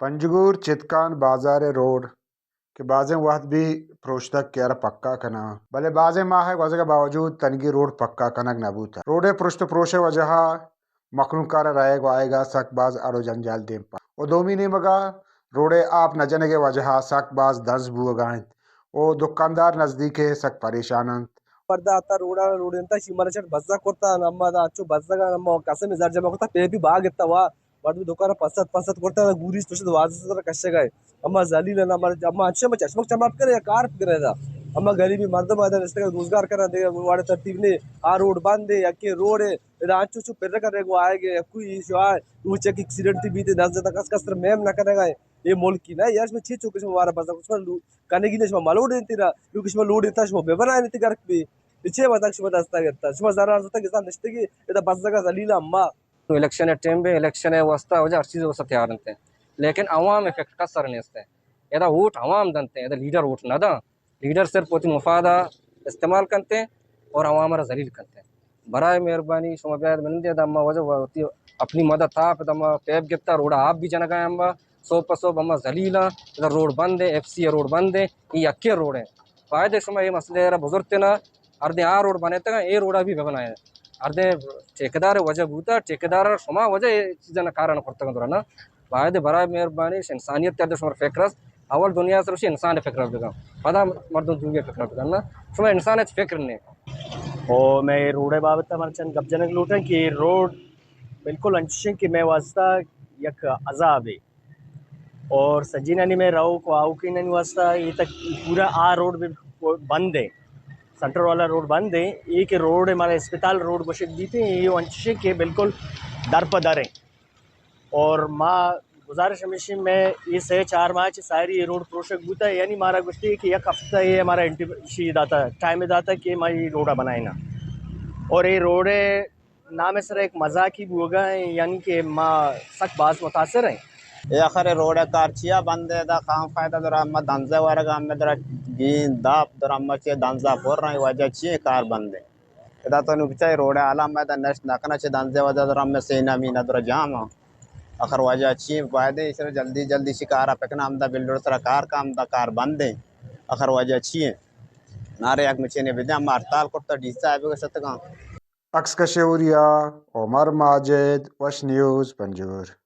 पंजगुर चितकान बाजार रोड के बाज़ें वक्त भी प्रोश्तक केयर पक्का कना भले बाज़े माह वजह के बावजूद तनगी रोड पक्का कनक नबूता रोडे पृष्ठ प्रोशे वजह मखलूकार राय आएगा सक बाज अरो जंजाल देम पा ओ दोमी ने मगा रोडे आप न जने के वजह सक बाज दस बुगाएं ओ दुकानदार नजदीके सक परेशान ಪರ್ದಾತ ರೋಡ್ ಅಂತ ಶಿಮರಚಟ್ ಬಸ್ಸ ಕೊಡ್ತಾ ನಮ್ಮದ ಅಚ್ಚು ಬಸ್ಸಗ ನಮ್ಮ ಕಸಮಿ ಜರ್ಜಮ ಕೊಡ್ತಾ ಪೇಪಿ ಬಾಗಿರ್ತಾವ ಬಡ್ದು ದುಕಾನ ಪಸತ್ ಕೊಡ್ತಾ ಗೂರಿ ಸ್ಪೆಷಲ್ ವಾಜಿಸ್ತರ ಕಷ್ಟಗಾಯ ಅಮ್ಮ ಜಲೀಲ ನಮ್ಮ ಅಮ್ಮ अच्छे में चश्मक चमाप करे या कार करे दा अम्मा गरीबी मर्दम आदर इसका रोजगार करा दे वाड़े तरतीब ने आ रोड बांधे या के रोड है रांचू चु पेर करे को आएगे कोई जो है ऊंचे की एक्सीडेंट भी दे दस तक कस मेम ना करेगा ये मुल्क की ना यार इसमें छी चुके इसमें वारा बस उसमें कने की इसमें मालूड इंतिरा क्योंकि इसमें लोड इतना इसमें बेबना नहीं कर भी पीछे बता इसमें दस्ता करता इसमें जरा होता कि नश्ते की इधर बस जगह जलीला अम्मा इलेक्शन टाइम पे इलेक्शन है वस्ता हो जा हर चीज़ वस्ता तैयार रहते हैं लेकिन अवाम इफेक्ट का सर नहीं है यदा वोट अवाम दनते हैं लीडर वोट ना दा लीडर सिर्फ पोती मुफादा इस्तेमाल करते हैं और अवाम जलील करते हैं बराए मेहरबानी शुमा ब्याद मंदे दम्मा वजह अपनी मदद था दम्मा पेप गिफ्ता रोड आप भी जन गए अम्मा सो पसो अम्मा जलीला इधर रोड बंद है FC रोड बंद है ये अक्के रोड है फायदे शुमा ये मसले बुजुर्ग ना अर्धे आ रोड बने तक ये रोड भी बनाए अर्धे ठेकेदार वजह बूता ठेकेदार शुमा वजह चीज़ कारण करता ना फायदे बराए मेहरबानी इंसानियत त्याद शुमार फिक्रस अवल दुनिया से इंसान फिक्र बेगम पदा मर्दों दूगे फिक्र बेगम ना शुमा इंसान फिक्र ने और मैं रोडे बाबत मरचन गपजनक लूटन कि रोड बिल्कुल अंशिंग कि मैं वास्ता यक अजाब है और सजीननी में रहो को आओ की नहीं वास्ता ये तक पूरा आ रोड भी बंद है सेंटर वाला रोड बंद है एक रोड हमारा अस्पताल रोड को शिक दी थी ये अंशिंग के बिल्कुल दर पर दर है और माँ गुजारिश हमेशा में ये से 4 माह से सारी ये रोड प्रोशक बूता है यानी हमारा गुश्ती कि एक हफ्ता ये हमारा एंटी दाता टाइम दाता कि हमारी रोडा बनाए ना और ये रोडे नाम सर एक मजाक ही होगा यानी कि माँ सक बास मुतासर है ये आखिर रोड कारचिया बंदे दा काम फायदा दरा अम्मा दंजा वारगा अम्मा दरा गीन दाप दरा अम्मा चे दंजा पोर रही वजह ची कार बंदे इदा तो नुकचा रोड आला अम्मा दा नेक्स्ट नकना चे दंजे वजह दरा अम्मा सेना मीना दरा जाम आखिर वजह ची फायदे इस जल्दी जल्दी शिकारा पकना अम्दा बिल्डर सरा कार काम दा कार बंदे आखिर वजह ची नारे एक मचेने बिदे अम्मा हड़ताल करता डीसा आवे सतगा अक्स कशेरिया उमर माजिद वश न्यूज़ पंजूर।